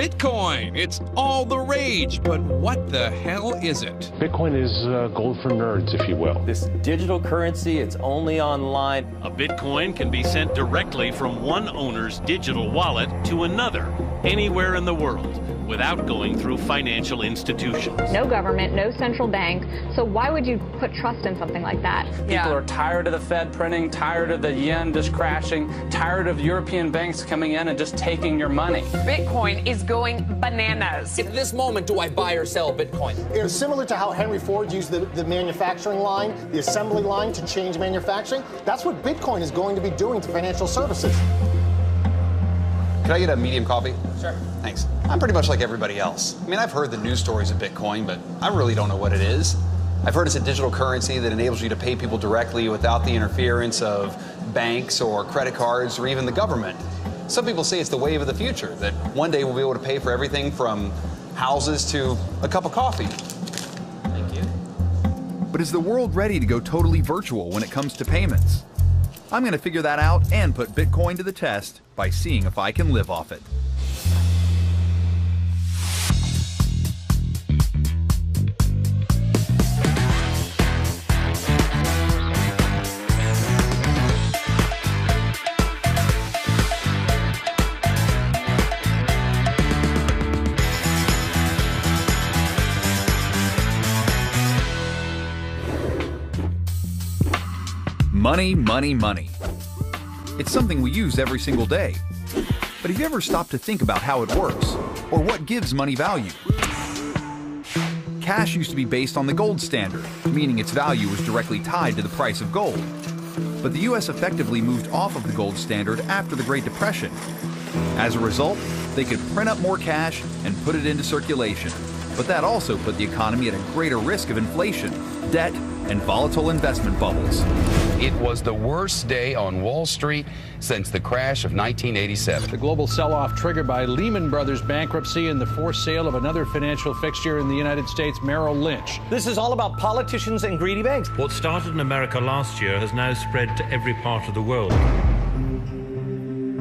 Bitcoin. It's all the rage, but what the hell is it? Bitcoin is gold for nerds, if you will. This digital currency, it's only online. A Bitcoin can be sent directly from one owner's digital wallet to another, anywhere in the world, without going through financial institutions. No government, no central bank. So why would you put trust in something like that? People are tired of the Fed printing, tired of the yen just crashing, tired of European banks coming in and just taking your money. Bitcoin is going bananas. At this moment, do I buy or sell Bitcoin? It's similar to how Henry Ford used the manufacturing line, the assembly line to change manufacturing. That's what Bitcoin is going to be doing to financial services. Could I get a medium coffee? Sure. Thanks. I'm pretty much like everybody else. I mean, I've heard the news stories of Bitcoin, but I really don't know what it is. I've heard it's a digital currency that enables you to pay people directly without the interference of banks or credit cards or even the government. Some people say it's the wave of the future, that one day we'll be able to pay for everything from houses to a cup of coffee. Thank you. But is the world ready to go totally virtual when it comes to payments? I'm going to figure that out and put Bitcoin to the test by seeing if I can live off it. Money, money, money. It's something we use every single day. But have you ever stopped to think about how it works, or what gives money value? Cash used to be based on the gold standard, meaning its value was directly tied to the price of gold. But the US effectively moved off of the gold standard after the Great Depression. As a result, they could print up more cash and put it into circulation. But that also put the economy at a greater risk of inflation, debt, and volatile investment bubbles. It was the worst day on Wall Street since the crash of 1987. The global sell-off triggered by Lehman Brothers bankruptcy and the forced sale of another financial fixture in the United States, Merrill Lynch. This is all about politicians and greedy banks. What started in America last year has now spread to every part of the world.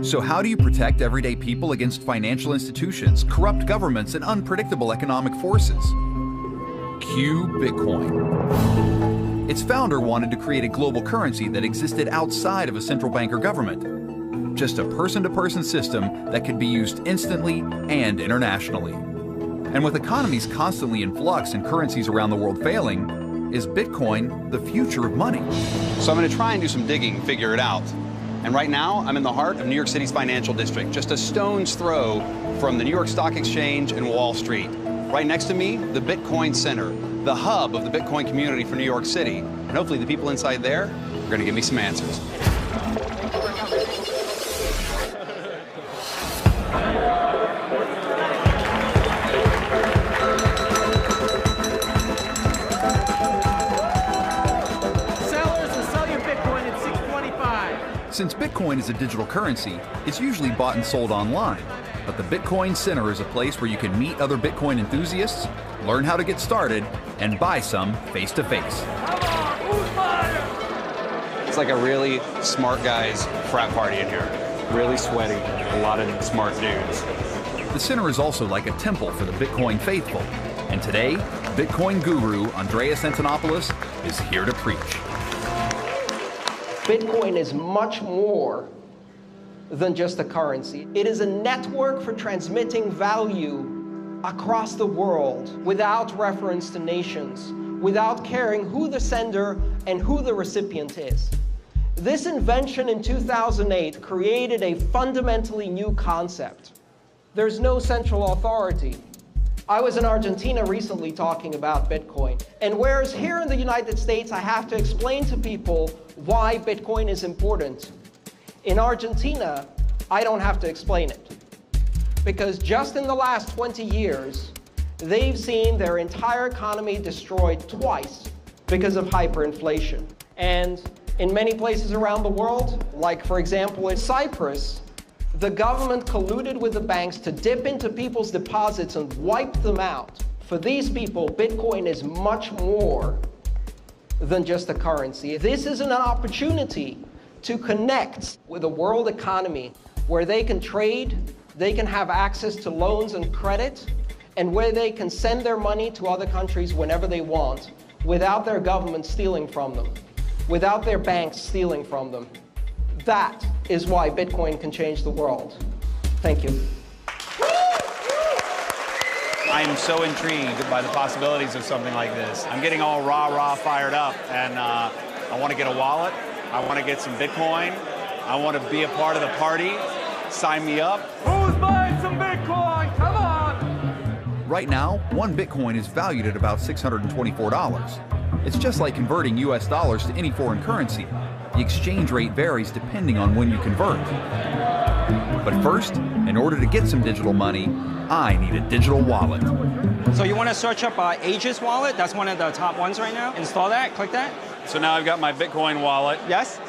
So how do you protect everyday people against financial institutions, corrupt governments, and unpredictable economic forces? Cue Bitcoin. Its founder wanted to create a global currency that existed outside of a central bank or government. Just a person-to-person system that could be used instantly and internationally. And with economies constantly in flux and currencies around the world failing, is Bitcoin the future of money? So I'm going to try and do some digging and figure it out. And right now, I'm in the heart of New York City's financial district, just a stone's throw from the New York Stock Exchange and Wall Street. Right next to me, the Bitcoin Center, the hub of the Bitcoin community for New York City. And hopefully the people inside there are going to give me some answers. Sellers will sell your Bitcoin at $625. Since Bitcoin is a digital currency, it's usually bought and sold online. But the Bitcoin Center is a place where you can meet other Bitcoin enthusiasts, learn how to get started, and buy some face-to-face. It's like a really smart guy's frat party in here. Really sweaty, a lot of smart dudes. The center is also like a temple for the Bitcoin faithful. And today, Bitcoin guru Andreas Antonopoulos is here to preach. Bitcoin is much more than just a currency. It is a network for transmitting value across the world without reference to nations, without caring who the sender and who the recipient is. This invention in 2008 created a fundamentally new concept. There's no central authority. I was in Argentina recently talking about Bitcoin, and whereas here in the United States I have to explain to people why Bitcoin is important, in Argentina, I don't have to explain it. Because just in the last 20 years, they've seen their entire economy destroyed twice because of hyperinflation. And in many places around the world, like for example in Cyprus, the government colluded with the banks to dip into people's deposits and wipe them out. For these people, Bitcoin is much more than just a currency. This is an opportunity to connect with a world economy where they can trade, they can have access to loans and credit, and where they can send their money to other countries whenever they want without their government stealing from them, without their banks stealing from them. That is why Bitcoin can change the world. Thank you. I am so intrigued by the possibilities of something like this. I'm getting all rah-rah fired up, and I want to get a wallet. I want to get some Bitcoin. I want to be a part of the party. Sign me up. Who's buying some Bitcoin? Come on! Right now, one Bitcoin is valued at about $624. It's just like converting US dollars to any foreign currency. The exchange rate varies depending on when you convert. But first, in order to get some digital money, I need a digital wallet. So you want to search up Aegis wallet? That's one of the top ones right now. Install that, click that. So now I've got my Bitcoin wallet. Yes.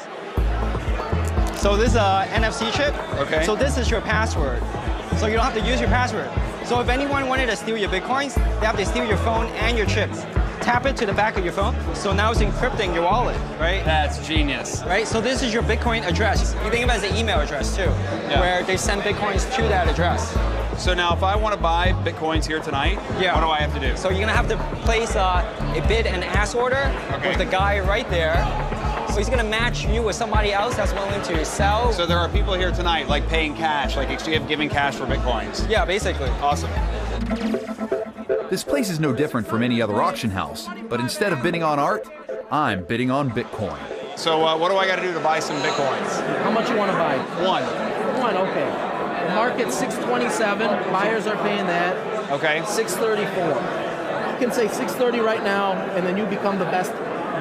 So this is a NFC chip. Okay. So this is your password. So you don't have to use your password. So if anyone wanted to steal your Bitcoins, they have to steal your phone and your chips. Tap it to the back of your phone. So now it's encrypting your wallet, right? That's genius. Right, so this is your Bitcoin address. You think of it as an email address too, where they send Bitcoins to that address. So now if I want to buy Bitcoins here tonight, what do I have to do? So you're gonna have to place a bid and ask order with the guy right there. So he's gonna match you with somebody else that's willing to sell. So there are people here tonight like paying cash, like giving cash for Bitcoins. Yeah, basically. Awesome. This place is no different from any other auction house, but instead of bidding on art, I'm bidding on Bitcoin. So what do I got to do to buy some Bitcoins? How much you want to buy? One. One, okay. The market's 627. Buyers are paying that. Okay. 634. You can say 630 right now, and then you become the best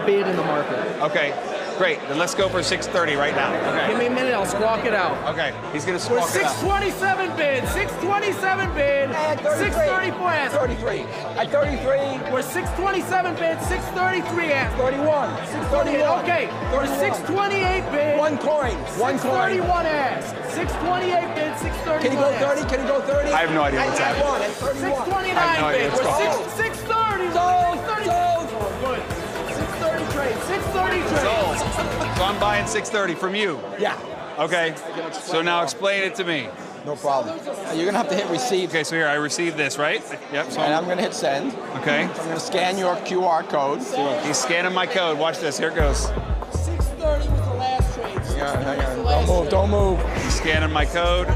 bid in the market. Okay. Great. Then let's go for 630 right now. Okay. Give me a minute. I'll squawk it out. Okay. He's gonna squawk it out. 627 bid. 627 bid. 634 ask. 33. At 33. We're 627 bid. 633 ask. 31. 631. Okay. We're 628 bid. One coin. One coin. 631 ask. 628 bid. 631. Can he go 30? Can he go 30? I have no idea what's happening. 629 bid. We're 630. Sold. Good. 630 trade. 630 trade. So I'm buying 630 from you. Yeah. Okay. So now explain it to me. No problem. You're gonna have to hit receive. Okay, so here I received this, right? Yep. So and I'm gonna hit send. Okay. So I'm gonna scan your QR code. He's scanning my code. Watch this. Here it goes. 630 was the last trade. Hang on. Don't move. Don't move. He's scanning my code.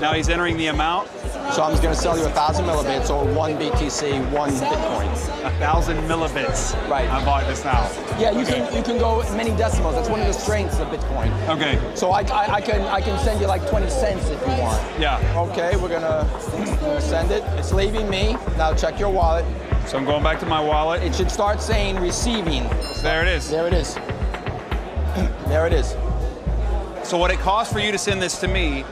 Now he's entering the amount. So I'm just going to sell you 1,000 millibits or 1 BTC, 1 Bitcoin. 1,000 millibits. Right. I'm buying this now. Yeah, you can go many decimals. That's one of the strengths of Bitcoin. Okay. So I can send you like 20 cents if you want. Yeah. Okay, we're gonna send it. It's leaving me. Now check your wallet. So I'm going back to my wallet. It should start saying receiving. There it is. There it is. There it is. So what it cost for you to send this to me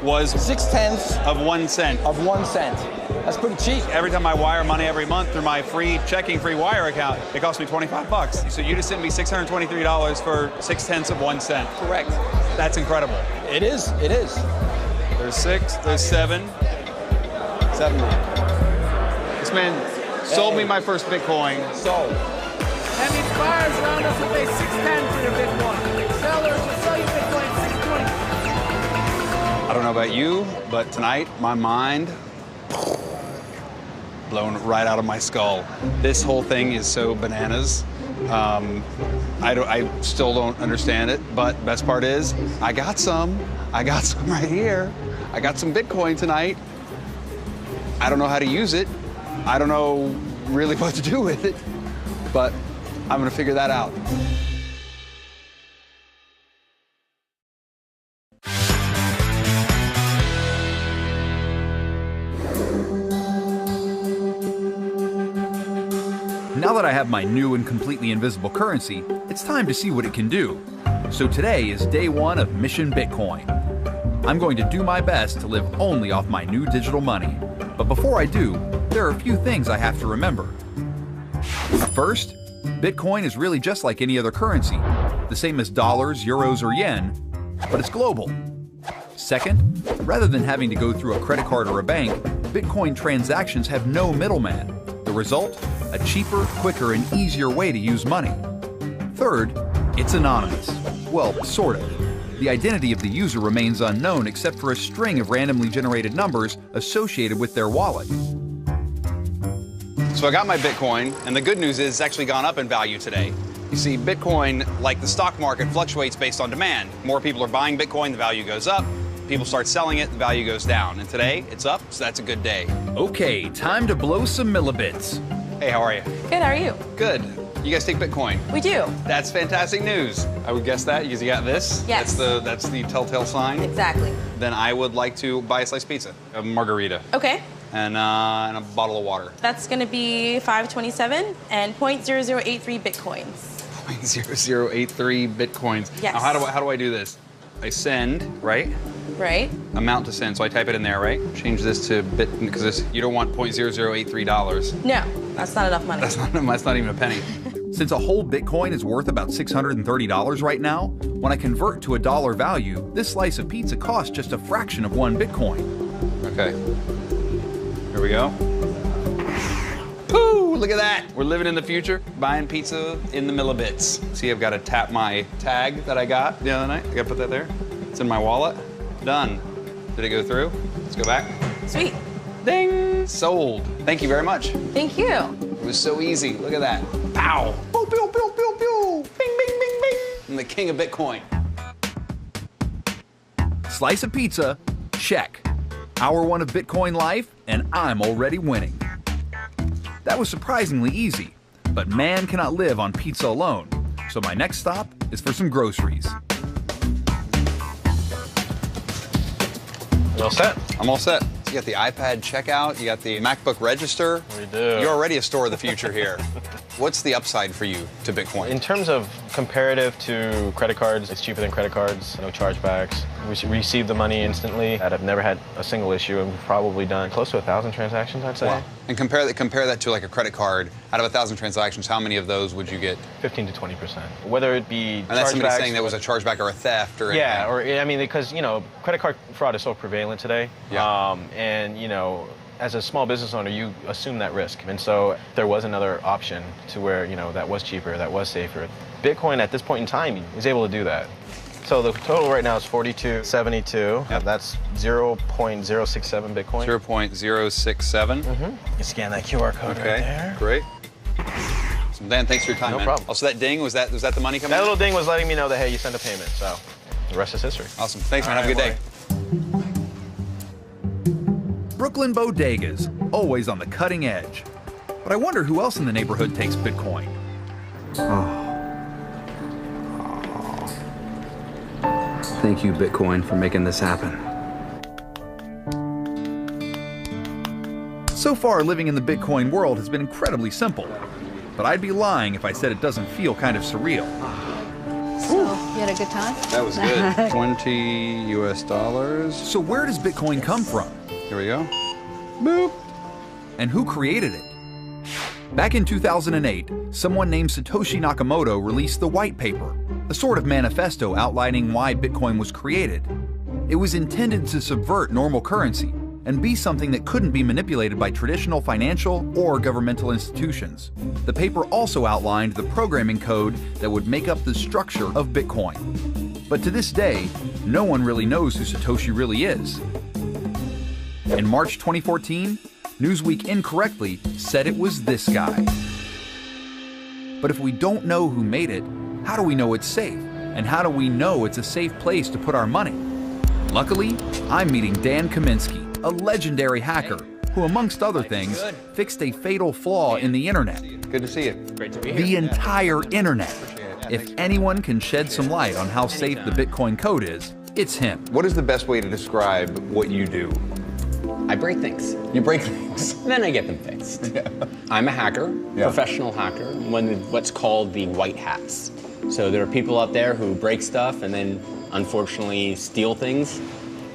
was 0.6 of 1 cent. Of 1 cent. That's pretty cheap. Every time I wire money every month through my free wire account, it costs me $25. So you just sent me $623 for 0.6 of 1 cent. Correct. That's incredible. It is. It is. There's 6. There's 7. 70. This man sold me my first Bitcoin. Sold. That means buyers around us will pay 610 for your Bitcoin. Sellers will sell you Bitcoin 620. I don't know about you, but tonight my mind blown right out of my skull. This whole thing is so bananas. I still don't understand it, but best part is I got some right here. I got some Bitcoin tonight. I don't know how to use it. I don't know really what to do with it, but I'm gonna figure that out. Now that I have my new and completely invisible currency, it's time to see what it can do. So today is day 1 of Mission Bitcoin. I'm going to do my best to live only off my new digital money. But before I do, there are a few things I have to remember. First, Bitcoin is really just like any other currency, the same as dollars, euros, or yen, but it's global. Second, rather than having to go through a credit card or a bank, Bitcoin transactions have no middleman. The result? A cheaper, quicker, and easier way to use money. Third, it's anonymous. Well, sort of. The identity of the user remains unknown except for a string of randomly generated numbers associated with their wallet. So I got my Bitcoin, and the good news is it's actually gone up in value today. You see, Bitcoin, like the stock market, fluctuates based on demand. More people are buying Bitcoin, the value goes up. People start selling it, the value goes down. And today, it's up, so that's a good day. Okay, time to blow some millibits. Hey, how are you? Good, how are you? Good. You guys take Bitcoin? We do. That's fantastic news. I would guess that because you got this. Yes. That's the telltale sign. Exactly. Then I would like to buy a slice of pizza, a margarita, Okay. and a bottle of water. That's going to be $5.27 and 0.0083 bitcoins. 0.0083 bitcoins. Yes. Now, how do I do this? I send, right? Right. Amount to send. So I type it in there, right? Change this to bit because you don't want $0.0083. No, that's not enough money. That's not even a penny. Since a whole Bitcoin is worth about $630 right now, when I convert to a dollar value, this slice of pizza costs just a fraction of 1 Bitcoin. Okay. Here we go. Woo! Look at that. We're living in the future, buying pizza in the millibits. See, I've got to tap my tag that I got the other night. I got to put that there. It's in my wallet. Done. Did it go through? Let's go back. Sweet. Ding! Sold. Thank you very much. Thank you. It was so easy. Look at that. Pow! Pew, pew, pew, pew, pew. Bing, bing, bing, bing. I'm the king of Bitcoin. Slice of pizza, check. Hour 1 of Bitcoin life, and I'm already winning. That was surprisingly easy, but man cannot live on pizza alone, so my next stop is for some groceries. You all set? I'm all set. You got the iPad checkout, you got the MacBook register. We do. You're already a store of the future here. What's the upside for you to Bitcoin? In terms of comparative to credit cards, it's cheaper than credit cards, no chargebacks. We receive the money instantly. I've never had a single issue, and we've probably done close to 1,000 transactions, I'd say. Wow. And compare that to like a credit card. Out of 1,000 transactions, how many of those would you get? 15 to 20%. Whether it be and that's somebody saying that was a chargeback or a theft or yeah, or I mean, because credit card fraud is so prevalent today. Yeah. And as a small business owner, you assume that risk. And so there was another option to where, that was cheaper, that was safer. Bitcoin at this point in time is able to do that. So the total right now is 4272. Yep. That's 0.067 Bitcoin. 0.067. Mm-hmm. You scan that QR code right there. Great. So Dan, thanks for your time, no man. problem. Also, that ding, was that the money coming That in? little ding was letting me know that, hey, you sent a payment. So the rest is history. Awesome. Thanks, man. Have a good day. Brooklyn bodegas, always on the cutting edge. But I wonder who else in the neighborhood takes Bitcoin. Thank you, Bitcoin, for making this happen. So far, living in the Bitcoin world has been incredibly simple. But I'd be lying if I said it doesn't feel kind of surreal. So, you had a good time? That was good. 20 US dollars. So where does Bitcoin come from? Here we go. Boop. And who created it? Back in 2008, someone named Satoshi Nakamoto released the white paper, a sort of manifesto outlining why Bitcoin was created. It was intended to subvert normal currency and be something that couldn't be manipulated by traditional financial or governmental institutions. The paper also outlined the programming code that would make up the structure of Bitcoin. But to this day, no one really knows who Satoshi really is. In March 2014, Newsweek incorrectly said it was this guy. But if we don't know who made it, how do we know it's safe? And how do we know it's a safe place to put our money? Luckily, I'm meeting Dan Kaminsky, a legendary hacker who, amongst other things, fixed a fatal flaw in the internet. Good to see you. Great to be here. The entire internet. If anyone can shed some light on how safe the Bitcoin code is, it's him. What is the best way to describe what you do? I break things. You break things. Then I get them fixed. Yeah. I'm a hacker, professional hacker, one of what's called the white hats. So there are people out there who break stuff and then unfortunately steal things.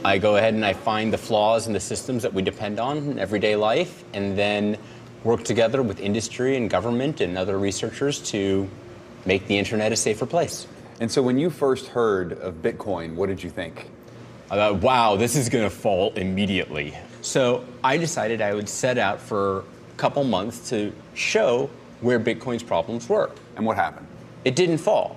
I go ahead and I find the flaws in the systems that we depend on in everyday life and then work together with industry and government and other researchers to make the internet a safer place. And so when you first heard of Bitcoin, what did you think? I thought, wow, this is going to fall immediately. So I decided I would set out for a couple months to show where Bitcoin's problems were. And what happened? It didn't fall.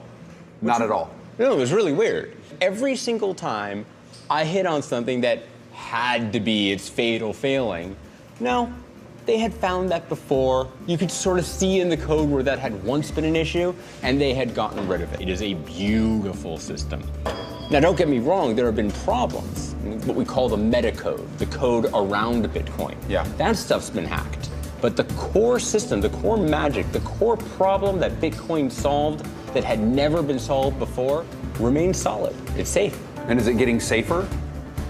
Not at all. No, it was really weird. Every single time I hit on something that had to be its fatal failing, no, they had found that before. You could sort of see in the code where that had once been an issue, and they had gotten rid of it. It is a beautiful system. Now, don't get me wrong, there have been problems, what we call the metacode, the code around Bitcoin. Yeah. That stuff's been hacked. But the core system, the core magic, the core problem that Bitcoin solved that had never been solved before remains solid. It's safe. And is it getting safer?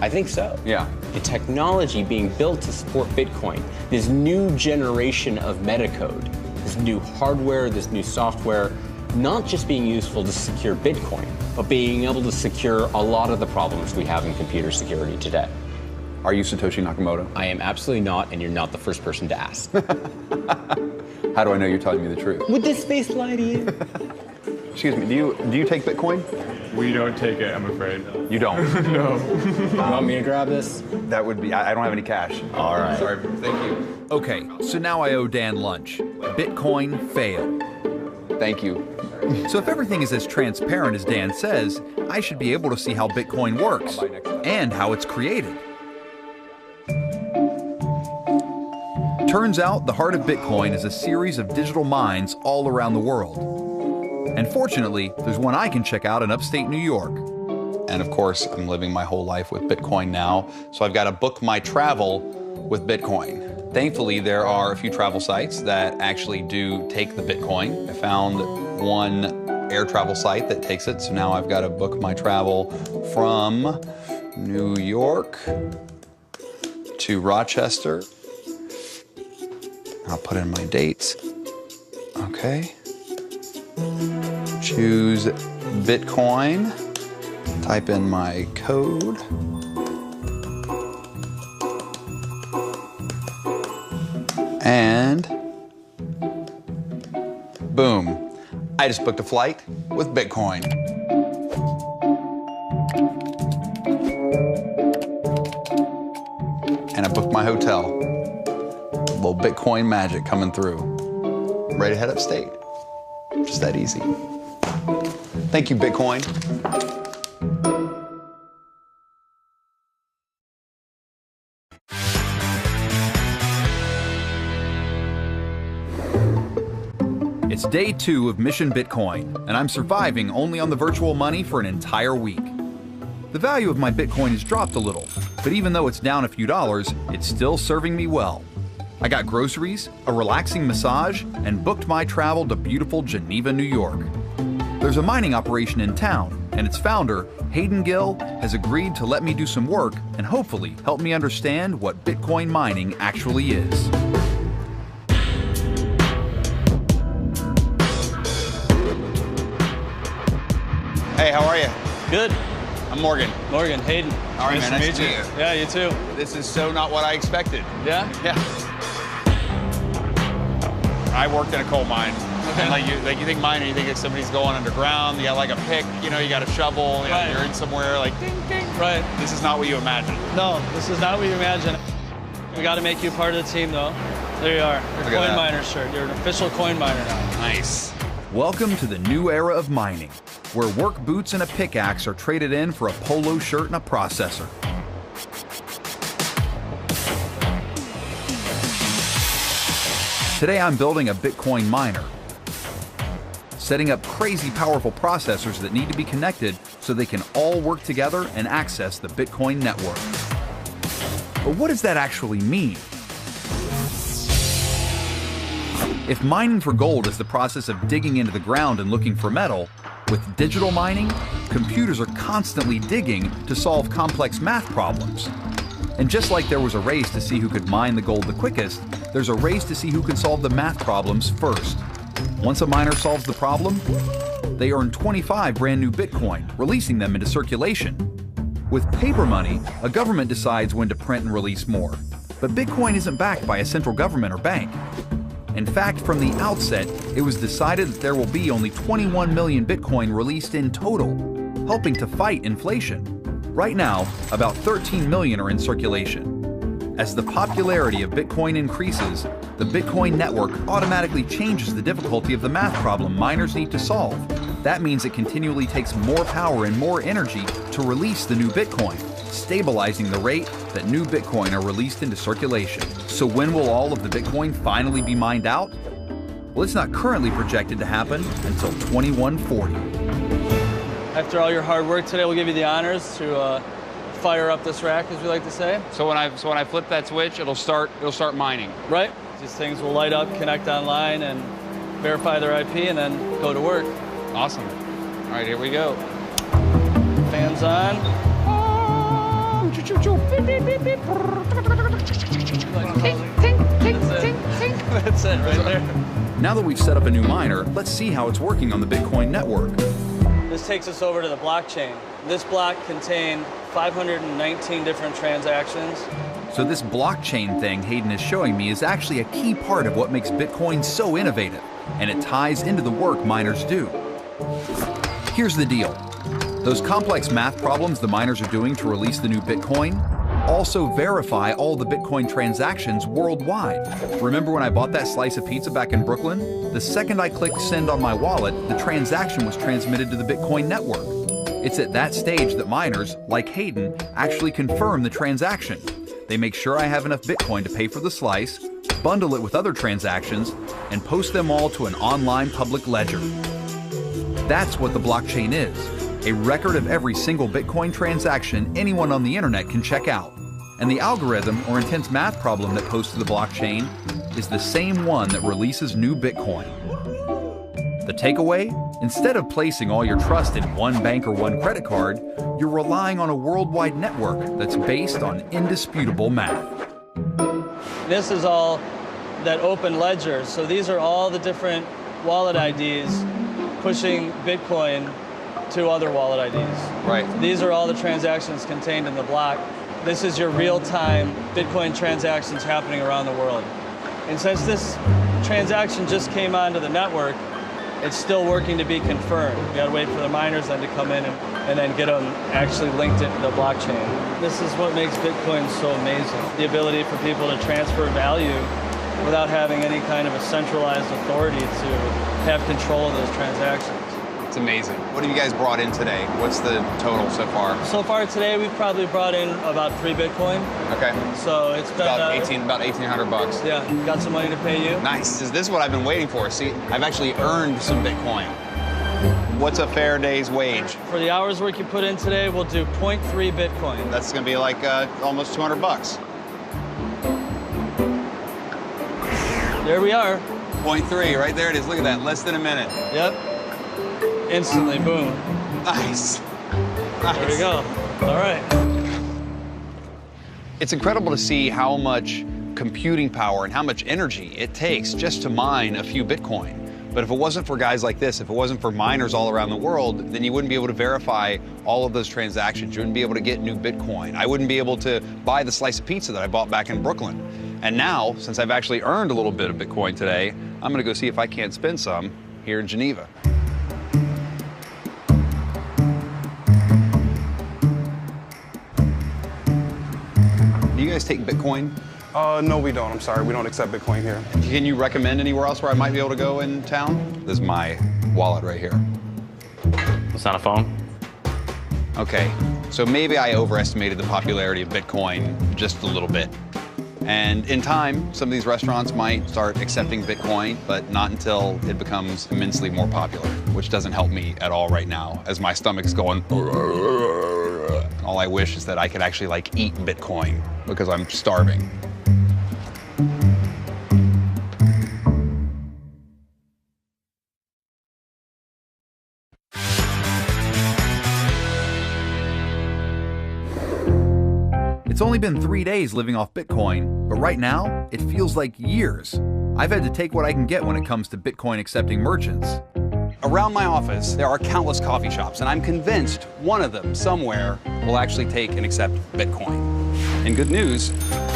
I think so. Yeah. The technology being built to support Bitcoin, this new generation of metacode, this new hardware, this new software, not just being useful to secure Bitcoin, but being able to secure a lot of the problems we have in computer security today. Are you Satoshi Nakamoto? I am absolutely not, and you're not the first person to ask. How do I know you're telling me the truth? Would this face lie to you? Excuse me, do you take Bitcoin? We don't take it, I'm afraid. You don't? No. You want me to grab this? That would be, I don't have any cash. All right. Sorry, thank you. Okay, so now I owe Dan lunch. Bitcoin fail. Thank you. So if everything is as transparent as Dan says, I should be able to see how Bitcoin works and how it's created. Turns out the heart of Bitcoin is a series of digital mines all around the world. And fortunately, there's one I can check out in upstate New York. And of course, I'm living my whole life with Bitcoin now, so I've got to book my travel with Bitcoin. Thankfully, there are a few travel sites that actually do take the Bitcoin. I found one air travel site that takes it, so now I've got to book my travel from New York to Rochester. I'll put in my dates. Okay. Choose Bitcoin. Type in my code. And boom. I just booked a flight with Bitcoin. And I booked my hotel. A little Bitcoin magic coming through. I'm ready to head upstate. Just that easy. Thank you, Bitcoin. It's day 2 of Mission Bitcoin, and I'm surviving only on the virtual money for an entire week. The value of my Bitcoin has dropped a little, but even though it's down a few dollars, it's still serving me well. I got groceries, a relaxing massage, and booked my travel to beautiful Geneva, New York. There's a mining operation in town, and its founder, Hayden Gill, has agreed to let me do some work and hopefully help me understand what Bitcoin mining actually is. Hey, how are you? Good. I'm Morgan. Morgan, Hayden. All right, nice man. to Nice meet to you. meet you. Yeah, you too. This is so not what I expected. Yeah? Yeah. I worked in a coal mine. Okay. And like you think mining, you think it's somebody's going underground, you got like a pick, you know, you got a shovel, you know, Right. you're in somewhere like ding, ding. Right. This is not what you imagine. No, this is not what you imagine. We got to make you part of the team, though. There you are. Your Look at coin that. miner shirt. You're an official coin miner now. Nice. Welcome to the new era of mining, where work boots and a pickaxe are traded in for a polo shirt and a processor. Today I'm building a Bitcoin miner, setting up crazy powerful processors that need to be connected so they can all work together and access the Bitcoin network. But what does that actually mean? If mining for gold is the process of digging into the ground and looking for metal, with digital mining, computers are constantly digging to solve complex math problems. And just like there was a race to see who could mine the gold the quickest, there's a race to see who can solve the math problems first. Once a miner solves the problem, they earn 25 brand new Bitcoin, releasing them into circulation. With paper money, a government decides when to print and release more. But Bitcoin isn't backed by a central government or bank. In fact, from the outset, it was decided that there will be only 21 million Bitcoin released in total, helping to fight inflation. Right now, about 13 million are in circulation. As the popularity of Bitcoin increases, the Bitcoin network automatically changes the difficulty of the math problem miners need to solve. That means it continually takes more power and more energy to release the new Bitcoin, stabilizing the rate that new Bitcoin are released into circulation. So when will all of the Bitcoin finally be mined out? Well, it's not currently projected to happen until 2140. After all your hard work today, we'll give you the honors to fire up this rack, as we like to say. So when I flip that switch, it'll start mining. Right. These things will light up, connect online, and verify their IP, and then go to work. Awesome. All right, here we go. Fans on. That's it right there. Now that we've set up a new miner, let's see how it's working on the Bitcoin network. This takes us over to the blockchain. This block contained 519 different transactions. So this blockchain thing Hayden is showing me is actually a key part of what makes Bitcoin so innovative, and it ties into the work miners do. Here's the deal. Those complex math problems the miners are doing to release the new Bitcoin also verify all the Bitcoin transactions worldwide. Remember when I bought that slice of pizza back in Brooklyn? The second I clicked send on my wallet, the transaction was transmitted to the Bitcoin network. It's at that stage that miners, like Hayden, actually confirm the transaction. They make sure I have enough Bitcoin to pay for the slice, bundle it with other transactions, and post them all to an online public ledger. That's what the blockchain is, a record of every single Bitcoin transaction anyone on the internet can check out. And the algorithm or intense math problem that posts to the blockchain is the same one that releases new Bitcoin. The takeaway? Instead of placing all your trust in one bank or one credit card, you're relying on a worldwide network that's based on indisputable math. This is all that open ledger. So these are all the different wallet IDs pushing Bitcoin to other wallet IDs. Right. These are all the transactions contained in the block. This is your real-time Bitcoin transactions happening around the world. And since this transaction just came onto the network, it's still working to be confirmed. We gotta wait for the miners then to come in and then get them actually linked into the blockchain. This is what makes Bitcoin so amazing. The ability for people to transfer value without having any kind of a centralized authority to have control of those transactions. It's amazing. What have you guys brought in today? What's the total so far? So far today, we've probably brought in about 3 Bitcoin. Okay. So it's been about $1,800. Yeah, got some money to pay you. Nice. This is what I've been waiting for. See, I've actually earned some Bitcoin. What's a fair day's wage? For the hours work you put in today, we'll do 0.3 Bitcoin. That's gonna be like almost $200. There we are. 0.3, right there it is. Look at that, less than a minute. Yep. Instantly, boom. Nice. There we go. All right. It's incredible to see how much computing power and how much energy it takes just to mine a few Bitcoin. But if it wasn't for guys like this, if it wasn't for miners all around the world, then you wouldn't be able to verify all of those transactions. You wouldn't be able to get new Bitcoin. I wouldn't be able to buy the slice of pizza that I bought back in Brooklyn. And now, since I've actually earned a little bit of Bitcoin today, I'm gonna go see if I can't spend some here in Geneva. Do you guys take Bitcoin? No, we don't. I'm sorry. We don't accept Bitcoin here. Can you recommend anywhere else where I might be able to go in town? This is my wallet right here. It's not a phone? Okay, so maybe I overestimated the popularity of Bitcoin just a little bit. And in time, some of these restaurants might start accepting Bitcoin, but not until it becomes immensely more popular, which doesn't help me at all right now, as my stomach's going. All I wish is that I could actually like eat Bitcoin because I'm starving. It's only been 3 days living off Bitcoin, but right now, it feels like years. I've had to take what I can get when it comes to Bitcoin accepting merchants. Around my office, there are countless coffee shops, and I'm convinced one of them somewhere will actually take and accept Bitcoin. And good news,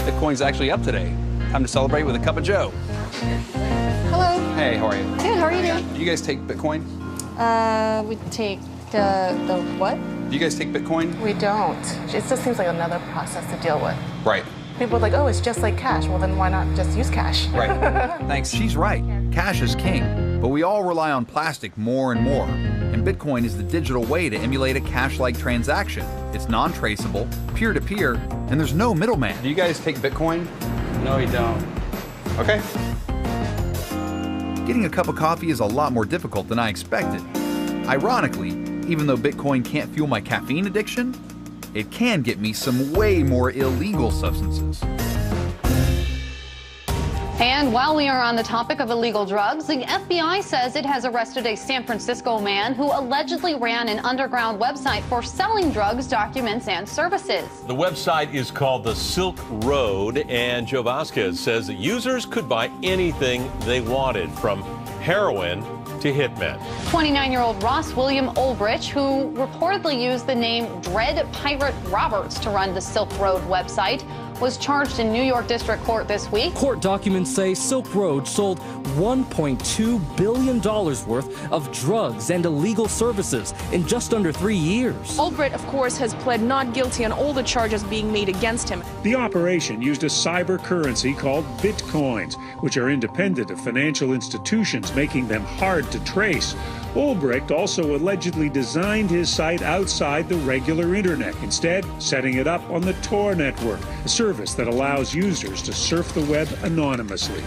Bitcoin's actually up today. Time to celebrate with a cup of joe. Hello. Hey, how are you? Good, how are you doing? Do you guys take Bitcoin? We take the what? Do you guys take Bitcoin? We don't. It just seems like another process to deal with. Right. People are like, oh, it's just like cash. Well, then why not just use cash? Right. Thanks. She's right. Cash is king, but we all rely on plastic more and more. And Bitcoin is the digital way to emulate a cash-like transaction. It's non-traceable, peer-to-peer, and there's no middleman. Do you guys take Bitcoin? No, we don't. Okay. Getting a cup of coffee is a lot more difficult than I expected. Ironically, even though Bitcoin can't fuel my caffeine addiction, it can get me some way more illegal substances. And while we are on the topic of illegal drugs, the FBI says it has arrested a San Francisco man who allegedly ran an underground website for selling drugs, documents, and services. The website is called the Silk Road, and Joe Vasquez says that users could buy anything they wanted, from heroin to hitmen. 29-year-old Ross William Ulbricht, who reportedly used the name Dread Pirate Roberts to run the Silk Road website, was charged in New York District Court this week. Court documents say Silk Road sold $1.2 billion worth of drugs and illegal services in just under 3 years. Ulbricht, of course, has pled not guilty on all the charges being made against him. The operation used a cyber currency called Bitcoins, which are independent of financial institutions, making them hard to trace. Ulbricht also allegedly designed his site outside the regular internet, instead setting it up on the Tor network, a service that allows users to surf the web anonymously.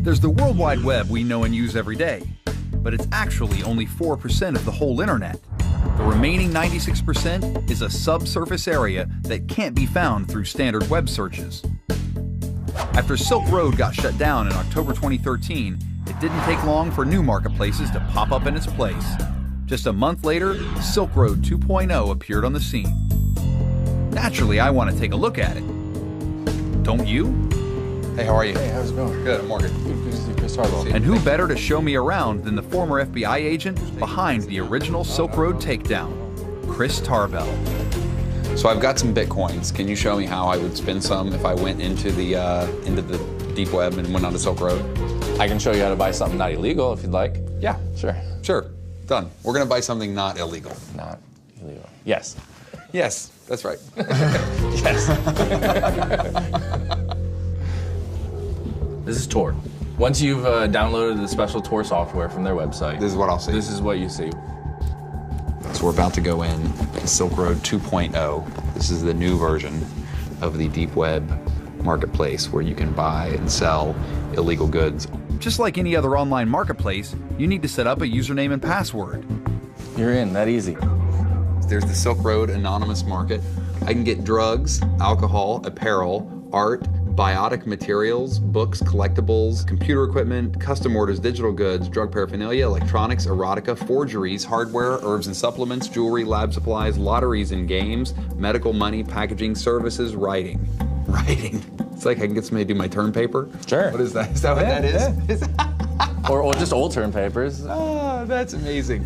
There's the World Wide Web we know and use every day, but it's actually only 4% of the whole internet. The remaining 96% is a subsurface area that can't be found through standard web searches. After Silk Road got shut down in October 2013, it didn't take long for new marketplaces to pop up in its place. Just a month later, Silk Road 2.0 appeared on the scene. Naturally, I want to take a look at it. Don't you? Hey, how are you? Hey, how's it going? Good, Morgan. Good to see you, Chris Tarbell. And who better to show me around than the former FBI agent behind the original Silk Road takedown, Chris Tarbell. So I've got some Bitcoins. Can you show me how I would spend some if I went into the deep web and went on the Silk Road? I can show you how to buy something not illegal if you'd like. Yeah. Sure. Sure. Done. We're going to buy something not illegal. Not illegal. Yes. Yes, that's right. Yes. This is Tor. Once you've downloaded the special Tor software from their website, this is what I'll see. This is what you see. So we're about to go in to Silk Road 2.0. This is the new version of the deep web marketplace where you can buy and sell illegal goods. Just like any other online marketplace, you need to set up a username and password. You're in, that easy. There's the Silk Road Anonymous Market. I can get drugs, alcohol, apparel, art, biotic materials, books, collectibles, computer equipment, custom orders, digital goods, drug paraphernalia, electronics, erotica, forgeries, hardware, herbs and supplements, jewelry, lab supplies, lotteries and games, medical money, packaging, services, writing. Writing. It's like I can get somebody to do my term paper. Sure. What is that? Is that what that is? Yeah. or just old term papers. Oh, that's amazing.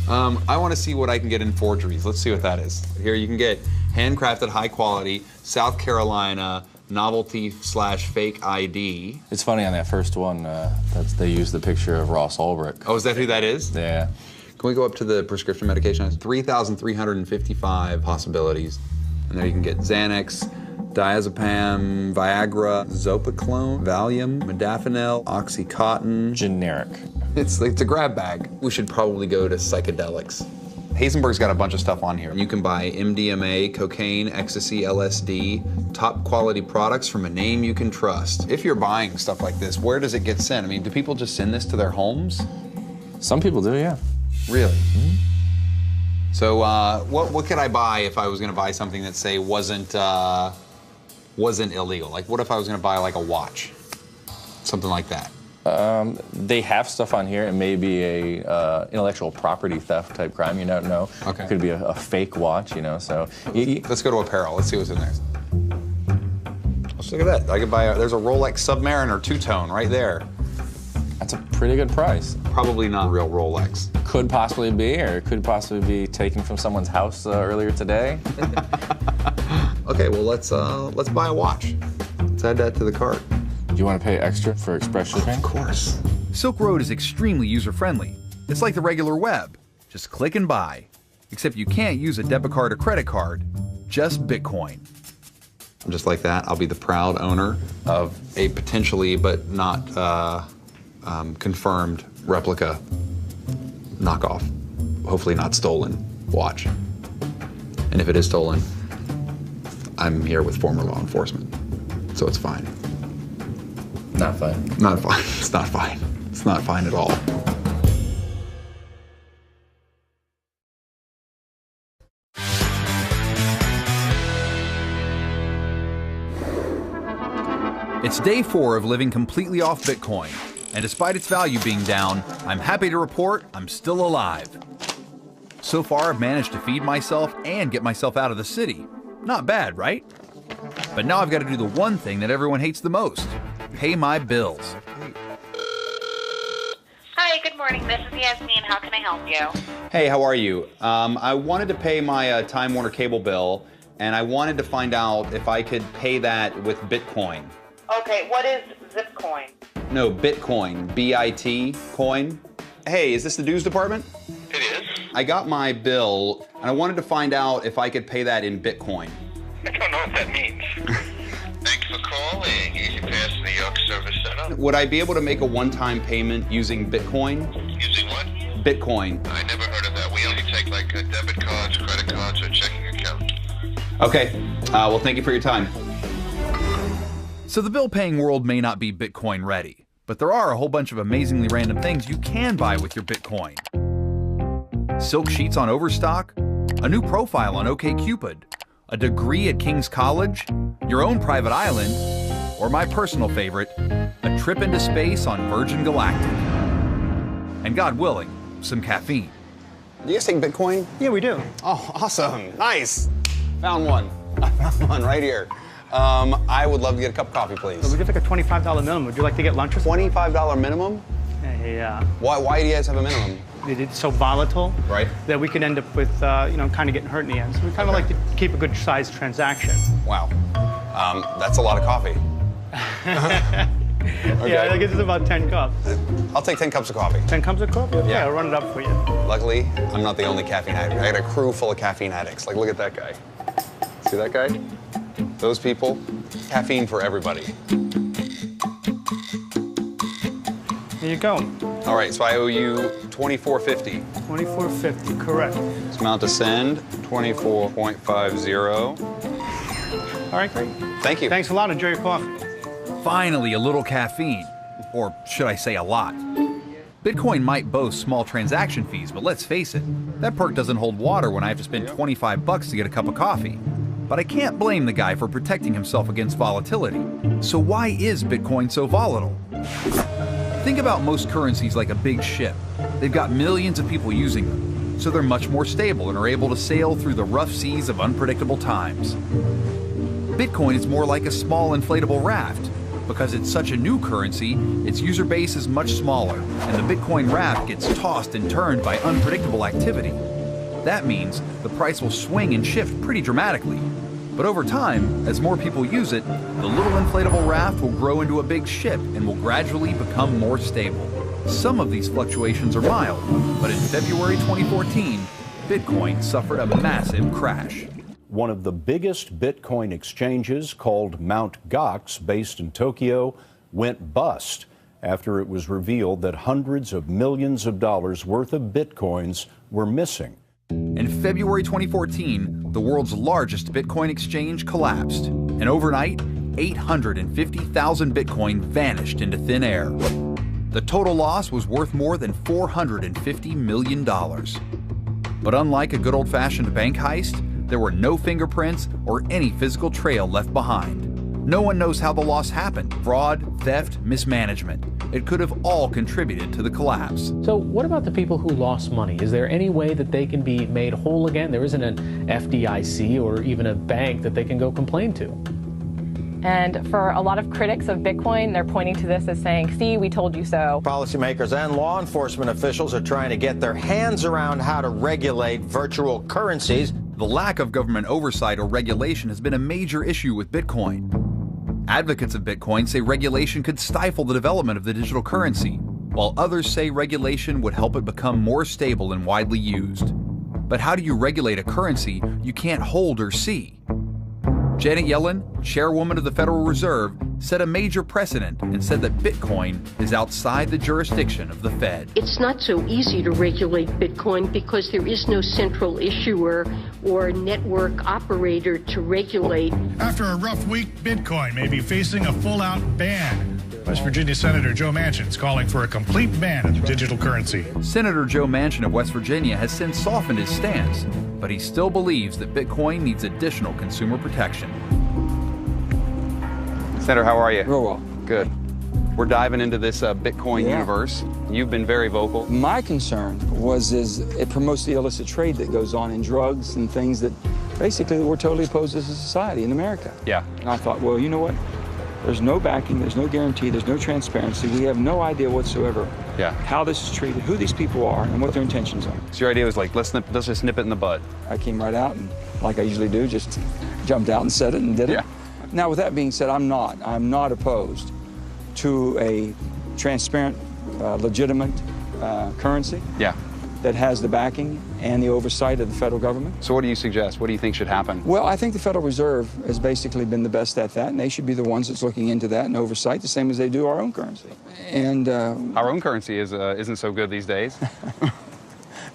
I want to see what I can get in forgeries. Let's see what that is. Here you can get handcrafted, high quality, South Carolina, novelty/fake ID. It's funny on that first one, they use the picture of Ross Ulbricht. Oh, is that who that is? Yeah. Can we go up to the prescription medication? It's 3,355 possibilities. And there you can get Xanax, diazepam, Viagra, Zopiclone, Valium, modafinil, Oxycontin. Generic. It's a grab bag. We should probably go to psychedelics. Hazenberg's got a bunch of stuff on here. You can buy MDMA, cocaine, ecstasy, LSD, top quality products from a name you can trust. If you're buying stuff like this, where does it get sent? I mean, do people just send this to their homes? Some people do, yeah. Really? Mm-hmm. So what could I buy if I was going to buy something that, say, wasn't illegal? Like, what if I was going to buy, like, a watch? Something like that. They have stuff on here. It may be a intellectual property theft type crime. You don't know. Okay. It could be a fake watch, you know, so. Let's go to apparel. Let's see what's in there. Let's look at that. I could buy there's a Rolex Submariner two-tone right there. That's a pretty good price. Probably not real Rolex. Could possibly be, or it could possibly be taken from someone's house earlier today. Okay, well, let's buy a watch. Let's add that to the cart. Do you want to pay extra for express shipping? Of course. Silk Road is extremely user-friendly. It's like the regular web. Just click and buy. Except you can't use a debit card or credit card, just Bitcoin. Just like that, I'll be the proud owner of a potentially but not confirmed replica knockoff, hopefully not stolen watch. And if it is stolen, I'm here with former law enforcement, so it's fine. Not fine. Not fine. It's not fine. It's not fine at all. It's day 4 of living completely off Bitcoin, and despite its value being down, I'm happy to report I'm still alive. So far, I've managed to feed myself and get myself out of the city. Not bad, right? But now I've got to do the one thing that everyone hates the most: pay my bills. Hi, good morning. This is Yasmin. How can I help you? Hey, how are you? I wanted to pay my Time Warner cable bill, and I wanted to find out if I could pay that with Bitcoin. Okay, what is Zipcoin? No, Bitcoin, B-I-T, coin. Hey, is this the dues department? It is. I got my bill, and I wanted to find out if I could pay that in Bitcoin. I don't know what that means. Thanks for calling. Easy Pass New York Service Center. Would I be able to make a one-time payment using Bitcoin? Using what? Bitcoin. I never heard of that. We only take like debit cards, credit cards, or checking account. Okay. Well, thank you for your time. So the bill-paying world may not be Bitcoin ready, but there are a whole bunch of amazingly random things you can buy with your Bitcoin. Silk sheets on Overstock, a new profile on OkCupid, a degree at King's College, your own private island, or my personal favorite, a trip into space on Virgin Galactic. And God willing, some caffeine. Do you guys take Bitcoin? Yeah, we do. Oh, awesome. Nice. Found one. I found one right here. I would love to get a cup of coffee, please. So we get like a $25 minimum. Would you like to get lunch or something? $25 minimum? Yeah. Why do you guys have a minimum? It's so volatile, right? That we can end up with, kind of getting hurt in the end. So we kind of like to keep a good sized transaction. Wow. That's a lot of coffee. Okay. Yeah, I think it's about 10 cups. I'll take 10 cups of coffee. 10 cups of coffee? Okay, Yeah. I'll run it up for you. Luckily, I'm not the only caffeine addict. I got a crew full of caffeine addicts. Like, look at that guy. See that guy? Those people, caffeine for everybody. Here you go. All right, so I owe you $24.50. $24.50, correct. This amount to send, $24.50. All right, great. Thank you. Thanks a lot. Enjoy your coffee. Finally, a little caffeine. Or should I say a lot? Bitcoin might boast small transaction fees, but let's face it, that perk doesn't hold water when I have to spend $25 to get a cup of coffee. But I can't blame the guy for protecting himself against volatility. So why is Bitcoin so volatile? Think about most currencies like a big ship. They've got millions of people using them, so they're much more stable and are able to sail through the rough seas of unpredictable times. Bitcoin is more like a small inflatable raft. Because it's such a new currency, its user base is much smaller, and the Bitcoin raft gets tossed and turned by unpredictable activity. That means the price will swing and shift pretty dramatically. But over time, as more people use it, the little inflatable raft will grow into a big ship and will gradually become more stable. Some of these fluctuations are mild, but in February 2014, Bitcoin suffered a massive crash. One of the biggest Bitcoin exchanges, called Mt. Gox, based in Tokyo, went bust after it was revealed that hundreds of millions of dollars worth of Bitcoins were missing. In February 2014, the world's largest Bitcoin exchange collapsed, and overnight, 850,000 Bitcoin vanished into thin air. The total loss was worth more than $450 million. But unlike a good old-fashioned bank heist, there were no fingerprints or any physical trail left behind. No one knows how the loss happened. Fraud, theft, mismanagement. It could have all contributed to the collapse. So what about the people who lost money? Is there any way that they can be made whole again? There isn't an FDIC or even a bank that they can go complain to. And for a lot of critics of Bitcoin, they're pointing to this as saying, see, we told you so. Policymakers and law enforcement officials are trying to get their hands around how to regulate virtual currencies. The lack of government oversight or regulation has been a major issue with Bitcoin. Advocates of Bitcoin say regulation could stifle the development of the digital currency, while others say regulation would help it become more stable and widely used. But how do you regulate a currency you can't hold or see? Janet Yellen, chairwoman of the Federal Reserve, set a major precedent and said that Bitcoin is outside the jurisdiction of the Fed. It's not so easy to regulate Bitcoin because there is no central issuer or network operator to regulate. After a rough week, Bitcoin may be facing a full-out ban. West Virginia Senator Joe Manchin is calling for a complete ban of the digital currency. Senator Joe Manchin of West Virginia has since softened his stance, but he still believes that Bitcoin needs additional consumer protection. Senator, how are you? Real well. Good. We're diving into this Bitcoin universe. You've been very vocal. My concern was it promotes the illicit trade that goes on in drugs and things that basically we're totally opposed as a society in America. Yeah. And I thought, well, you know what? There's no backing, there's no guarantee, there's no transparency. We have no idea whatsoever how this is treated, who these people are, and what their intentions are. So your idea was like, let's just nip it in the bud. I came right out and, like I usually do, just jumped out and said it and did it. Now, with that being said, I'm not opposed to a transparent, legitimate currency that has the backing and the oversight of the federal government. So what do you suggest? What do you think should happen? Well, I think the Federal Reserve has basically been the best at that, and they should be the ones that's looking into that and oversight, the same as they do our own currency. And our own currency isn't so good these days. But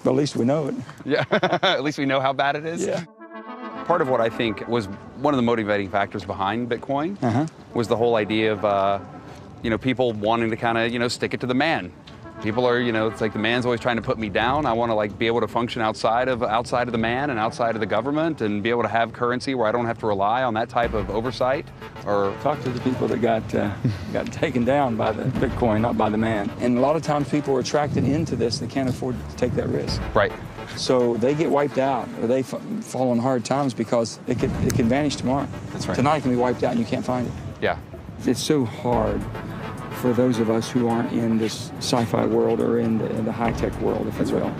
at least we know it. Yeah, at least we know how bad it is. Yeah. Part of what I think was one of the motivating factors behind Bitcoin was the whole idea of, people wanting to kind of, stick it to the man. People are, it's like the man's always trying to put me down. I want to be able to function outside of the man and outside of the government and be able to have currency where I don't have to rely on that type of oversight. Or talk to the people that got taken down by the Bitcoin, not by the man. And a lot of times people are attracted into this. They can't afford to take that risk. Right. So they get wiped out, or they fall on hard times because it can vanish tomorrow. That's right. Tonight it can be wiped out and you can't find it. Yeah. It's so hard for those of us who aren't in this sci-fi world or in the high-tech world, if you will,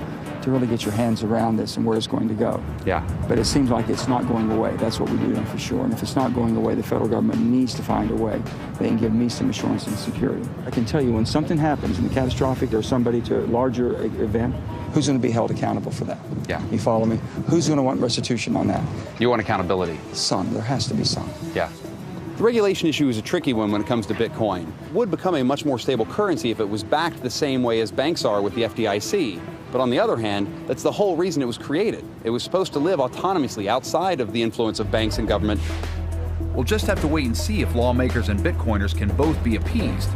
to really get your hands around this and where it's going to go. Yeah. But it seems like it's not going away. That's what we do know for sure. And if it's not going away, the federal government needs to find a way. They can give me some assurance and security. I can tell you when something happens in the catastrophic or somebody to a larger event, who's going to be held accountable for that? Yeah. You follow me? Who's going to want restitution on that? You want accountability. Some. There has to be some. Yeah. The regulation issue is a tricky one when it comes to Bitcoin. It would become a much more stable currency if it was backed the same way as banks are with the FDIC. But on the other hand, that's the whole reason it was created. It was supposed to live autonomously outside of the influence of banks and government. We'll just have to wait and see if lawmakers and Bitcoiners can both be appeased.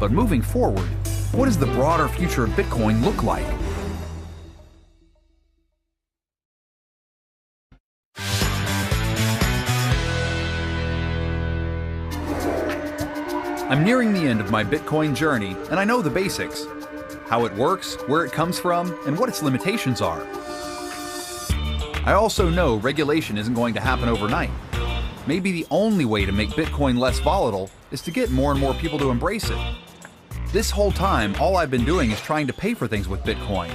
But moving forward, what does the broader future of Bitcoin look like? I'm nearing the end of my Bitcoin journey, and I know the basics. How it works, where it comes from, and what its limitations are. I also know regulation isn't going to happen overnight. Maybe the only way to make Bitcoin less volatile is to get more and more people to embrace it. This whole time, all I've been doing is trying to pay for things with Bitcoin.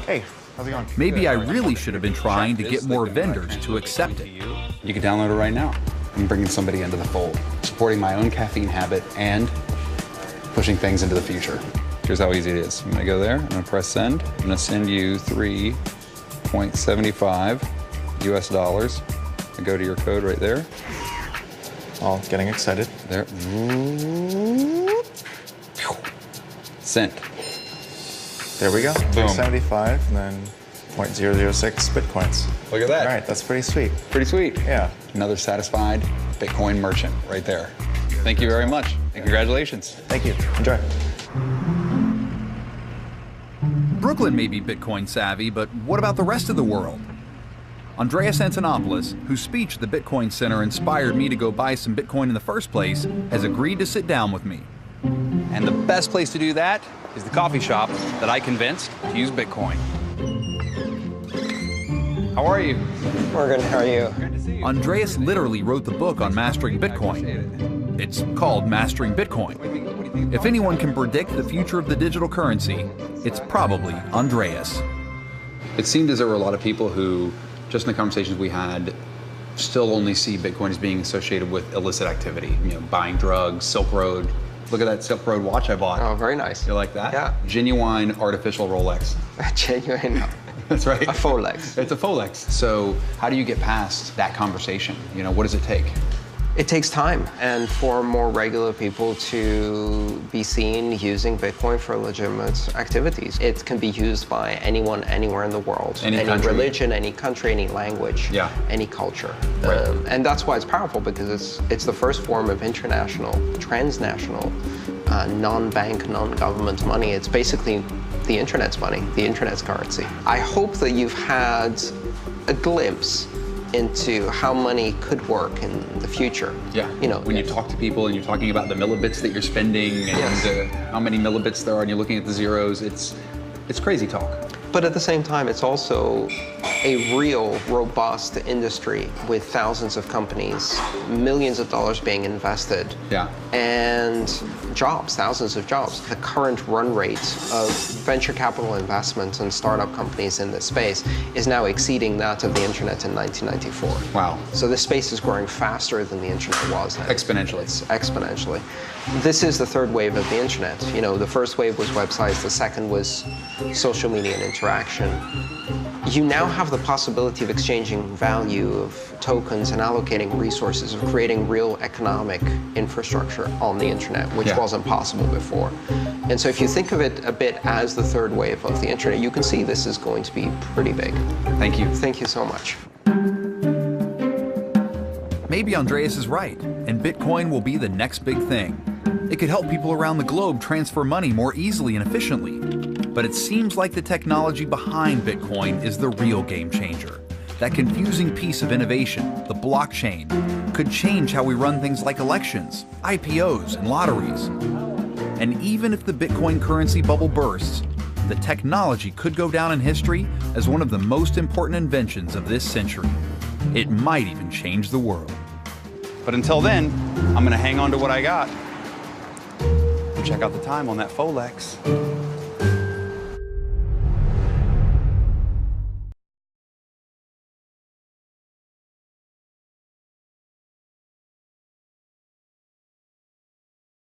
Hey, how's it going? Maybe I really should have been trying to get more vendors to accept it. You can download it right now. I'm bringing somebody into the fold, supporting my own caffeine habit and pushing things into the future. Here's how easy it is. I'm gonna go there, I'm gonna press send. I'm gonna send you 3.75 US dollars. I go to your code right there. Oh, getting excited. There. Sent. There we go. Boom. 375 and then 0.006 Bitcoins. Look at that. All right, that's pretty sweet. Pretty sweet. Yeah. Another satisfied Bitcoin merchant right there. Thank you very much, and congratulations. Thank you. Enjoy. Brooklyn may be Bitcoin savvy, but what about the rest of the world? Andreas Antonopoulos, whose speech at the Bitcoin Center inspired me to go buy some Bitcoin in the first place, has agreed to sit down with me. And the best place to do that is the coffee shop that I convinced to use Bitcoin. How are you? Morgan, how are you? Andreas literally wrote the book on mastering Bitcoin. It's called Mastering Bitcoin. If anyone can predict the future of the digital currency, it's probably Andreas. It seemed as there were a lot of people who, just in the conversations we had, still only see Bitcoin as being associated with illicit activity. Buying drugs, Silk Road. Look at that Silk Road watch I bought. Oh, very nice. You like that? Yeah. Genuine artificial Rolex. Genuine. That's right. A Folex. It's a Folex. So how do you get past that conversation? You know, what does it take? It takes time, and for more regular people to be seen using Bitcoin for legitimate activities. It can be used by anyone, anywhere in the world. Any religion, any country, any language, any culture. Right. And that's why it's powerful, because it's the first form of international, transnational, non-bank, non-government money. It's basically the internet's money, the internet's currency. I hope that you've had a glimpse into how money could work in the future. Yeah. You know, when you talk to people and you're talking about the millibits that you're spending and how many millibits there are, and you're looking at the zeros, it's crazy talk. But at the same time, it's also a real, robust industry with thousands of companies, millions of dollars being invested, and jobs, thousands of jobs. The current run rate of venture capital investment and startup companies in this space is now exceeding that of the internet in 1994. Wow. So this space is growing faster than the internet was then. Exponentially. It's exponentially. This is the third wave of the internet. You know, the first wave was websites, the second was social media and interaction. You now have the possibility of exchanging value of tokens and allocating resources, of creating real economic infrastructure on the internet, which wasn't possible before. And so if you think of it a bit as the third wave of the internet, you can see this is going to be pretty big. Thank you. Thank you so much. Maybe Andreas is right, and Bitcoin will be the next big thing. It could help people around the globe transfer money more easily and efficiently. But it seems like the technology behind Bitcoin is the real game changer. That confusing piece of innovation, the blockchain, could change how we run things like elections, IPOs, and lotteries. And even if the Bitcoin currency bubble bursts, the technology could go down in history as one of the most important inventions of this century. It might even change the world. But until then, I'm going to hang on to what I got. Check out the time on that Folex.